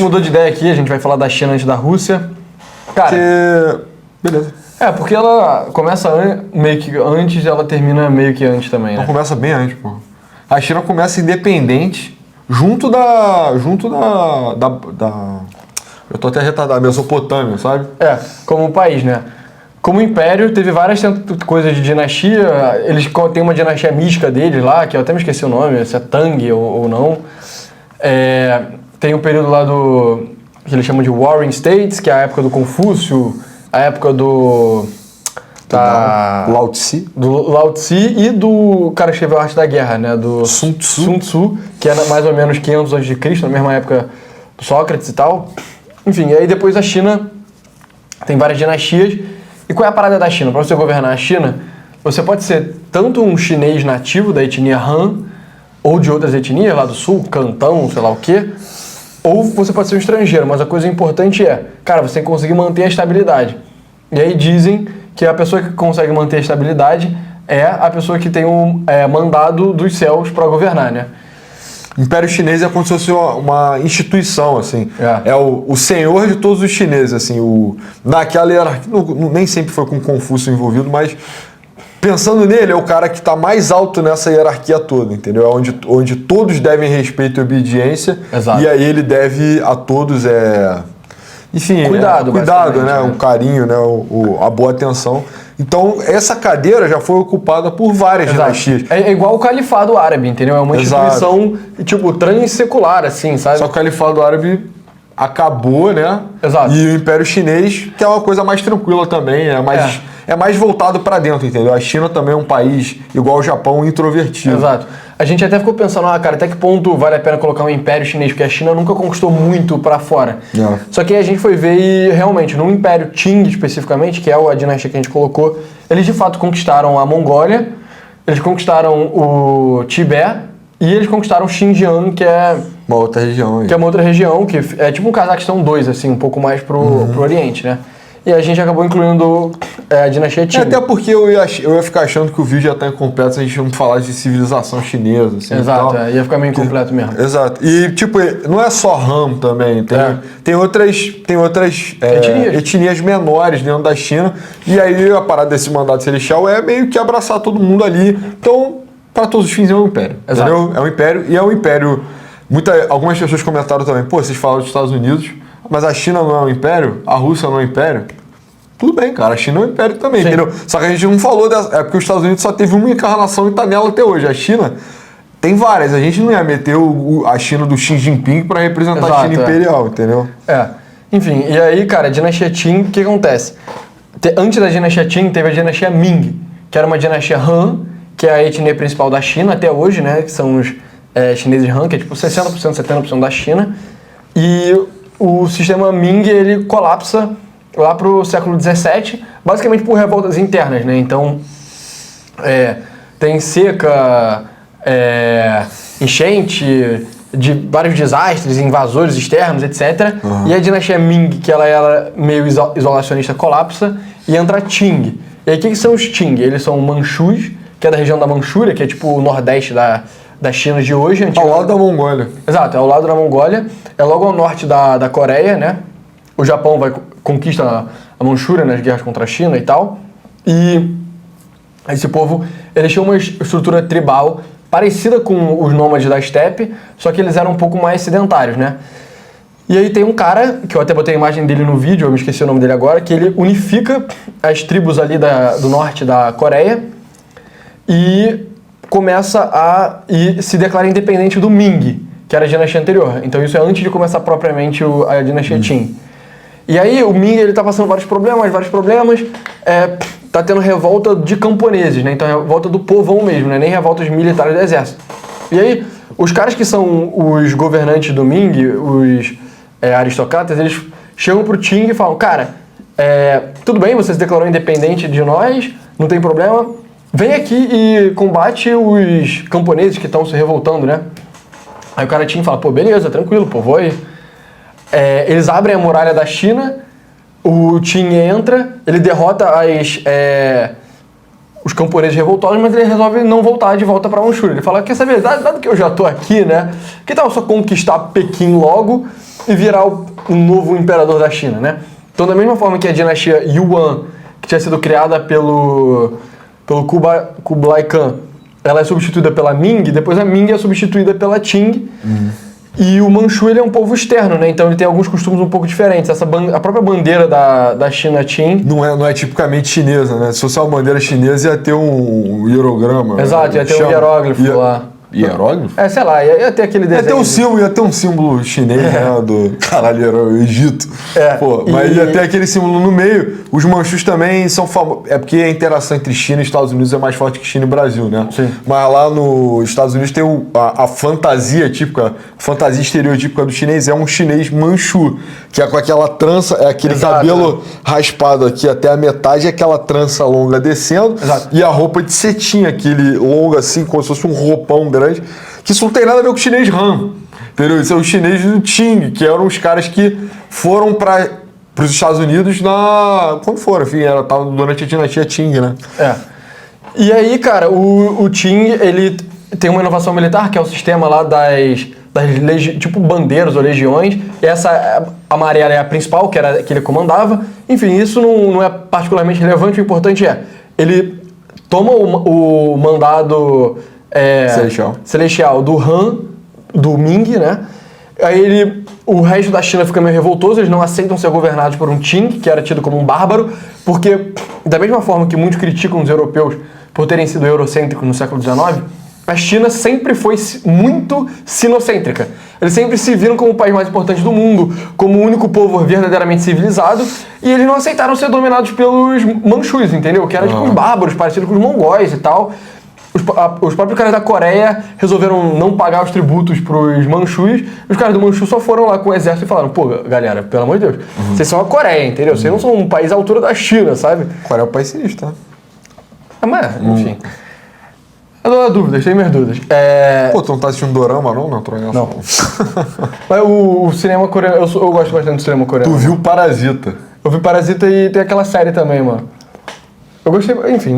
mudou de ideia aqui, a gente vai falar da China antes da Rússia. Cara... Beleza. Porque ela começa meio que antes e ela termina meio que antes também, né? Ela começa bem antes, pô. A China começa independente junto da eu tô até retardado, Mesopotâmia, sabe? Como país, né? Como império, teve várias coisas de dinastia. Eles têm uma dinastia mística deles lá, que eu até me esqueci o nome, se é Tang ou não. Tem um período lá que eles chamam de Warring States, que é a época do Confúcio, a época do Lao Tse. Do Lao Tse e do cara que escreveu a Arte da Guerra, né? Do Sun Tzu, que é mais ou menos 500 a.C., na mesma época do Sócrates e tal. Enfim, e aí depois a China tem várias dinastias. E qual é a parada da China? Para você governar a China, você pode ser tanto um chinês nativo da etnia Han, ou de outras etnias lá do sul, Cantão, sei lá o quê, ou você pode ser um estrangeiro, mas a coisa importante cara, você tem que conseguir manter a estabilidade. E aí dizem que a pessoa que consegue manter a estabilidade é a pessoa que tem um mandado dos céus para governar, né? O Império Chinês é como se fosse uma instituição, assim. É o senhor de todos os chineses, assim. Naquela hierarquia, nem sempre foi com Confúcio envolvido, mas pensando nele, é o cara que está mais alto nessa hierarquia toda, entendeu? É onde todos devem respeito e obediência. Exato. E aí ele deve a todos, enfim, cuidado, né? O carinho, né? A boa atenção. Então, essa cadeira já foi ocupada por várias dinastias. É igual o Califado Árabe, entendeu? É uma instituição, tipo, transsecular, assim, sabe? Só que o Califado Árabe acabou, né? Exato. E o Império Chinês, que é uma coisa mais tranquila também, é mais voltado para dentro, entendeu? A China também é um país, igual o Japão, introvertido. Exato. A gente até ficou pensando, cara, até que ponto vale a pena colocar um Império Chinês? Porque a China nunca conquistou muito para fora. Só que aí a gente foi ver e, realmente, no Império Qing, especificamente, que é a dinastia que a gente colocou, eles de fato conquistaram a Mongólia, eles conquistaram o Tibete e eles conquistaram o Xinjiang, que é uma outra região aí. Que é uma outra região, que é tipo um Cazaquistão 2, assim, um pouco mais pro Oriente, né? E a gente acabou incluindo a dinastia Qing. Até porque eu ia ficar achando que o vídeo já tá incompleto se a gente não falar de civilização chinesa. Assim, exato, ia ficar meio incompleto mesmo. Exato. E, tipo, não é só Han também. Tem outras etnias menores dentro da China. E aí a parada desse mandato celestial é meio que abraçar todo mundo ali. Então, para todos os fins, é um império. Exato. Entendeu? É um império. E é um império... Algumas pessoas comentaram também, vocês falaram dos Estados Unidos, mas a China não é um império? A Rússia não é um império? Tudo bem, cara, a China é um império também, entendeu? Só que a gente não falou dessa... É porque os Estados Unidos só teve uma encarnação e tá nela até hoje. A China tem várias. A gente não ia meter a China do Xi Jinping para representar a China imperial, entendeu? Enfim, e aí, cara, a dinastia Qing, o que acontece? Antes da dinastia Qing, teve a dinastia Ming, que era uma dinastia Han, que é a etnia principal da China até hoje, né? Que são os chineses Han, que é tipo 60%, 70% da China. E o sistema Ming, ele colapsa lá pro século XVII, basicamente por revoltas internas, né? Então, tem seca, enchente, de vários desastres, invasores externos, etc. E a dinastia Ming, que ela era meio isolacionista, colapsa e entra Qing. E aí, o que são os Qing? Eles são manchus, que é da região da Manchúria, que é tipo o nordeste da China de hoje. Ao lado da Mongólia. Exato, é ao lado da Mongólia. É logo ao norte da Coreia, né? O Japão conquista a Manchúria nas guerras contra a China e tal. E esse povo, eles tinham uma estrutura tribal parecida com os nômades da steppe, só que eles eram um pouco mais sedentários, né? E aí tem um cara, que eu até botei a imagem dele no vídeo, eu me esqueci o nome dele agora, que ele unifica as tribos ali do norte da Coreia e começa a se declara independente do Ming, que era a dinastia anterior. Então isso é antes de começar propriamente a dinastia Qing. E aí o Ming, ele tá passando vários problemas, tá tendo revolta de camponeses, né? Então revolta do povão mesmo, né? Nem revoltas militares do exército. E aí os caras que são os governantes do Ming, os aristocratas, eles chegam pro Qing e falam, cara, tudo bem, você se declarou independente de nós, não tem problema, vem aqui e combate os camponeses que estão se revoltando, né? Aí o cara Qing fala, pô, beleza, tranquilo, pô, vou aí. Eles abrem a muralha da China, o Qing entra, ele derrota os camponeses revoltosos, mas ele resolve não voltar de volta para Manchúria. Ele fala, quer saber, dado que eu já tô aqui, né? Que tal eu só conquistar Pequim logo, e virar o novo imperador da China, né? Então, da mesma forma que a dinastia Yuan, que tinha sido criada pelo Kublai Khan, ela é substituída pela Ming, depois a Ming é substituída pela Qing. E o Manchu, ele é um povo externo, né? Então ele tem alguns costumes um pouco diferentes. A própria bandeira da China Qing... Não é tipicamente chinesa, né? Se fosse uma bandeira chinesa, ia ter um hierograma. Exato, ia ter um hieróglifo lá. Hieróglifo? Sei lá, ia ter aquele desenho. Ia ter um símbolo chinês, né? Do caralho, era o Egito. Pô, mas ia ter aquele símbolo no meio. Os manchus também são famosos. É porque a interação entre China e Estados Unidos é mais forte que China e Brasil, né? Sim. Mas lá nos Estados Unidos tem a fantasia típica, a fantasia estereotípica do chinês é um chinês manchu, que é com aquela trança, é aquele cabelo raspado aqui até a metade, aquela trança longa descendo. Exato. E a roupa de cetim, aquele longo assim, como se fosse um roupão grande, que isso não tem nada a ver com o chinês Han, entendeu? Isso é o chinês do Qing, que eram os caras que foram para os Estados Unidos quando foram, enfim, tava durante a dinastia Qing, né? E aí, cara, o Qing, ele tem uma inovação militar, que é o sistema lá das tipo bandeiras ou legiões. Essa amarela é a principal, que era que ele comandava. Enfim, isso não é particularmente relevante, o importante é, ele toma o mandado celestial do Han, do Ming, né? Aí o resto da China fica meio revoltoso, eles não aceitam ser governados por um Qing, que era tido como um bárbaro, porque da mesma forma que muitos criticam os europeus por terem sido eurocêntricos no século XIX, a China sempre foi muito sinocêntrica. Eles sempre se viram como o país mais importante do mundo, como o único povo verdadeiramente civilizado, e eles não aceitaram ser dominados pelos manchus, entendeu? Que eram tipo os bárbaros, parecidos com os mongóis e tal. Os próprios caras da Coreia resolveram não pagar os tributos pros manchus, e os caras do Manchu só foram lá com o exército e falaram, pô, galera, pelo amor de Deus, vocês são a Coreia, entendeu? Vocês não são um país à altura da China, sabe? A Coreia é um país sinistro, tá? Mas, enfim. Eu dou dúvidas, tenho minhas dúvidas. Pô, tu não tá assistindo Dorama, não? Não. Mas o cinema coreano, eu gosto bastante do cinema coreano. Tu viu Parasita? Eu vi Parasita e tem aquela série também, mano. Eu gostei, enfim.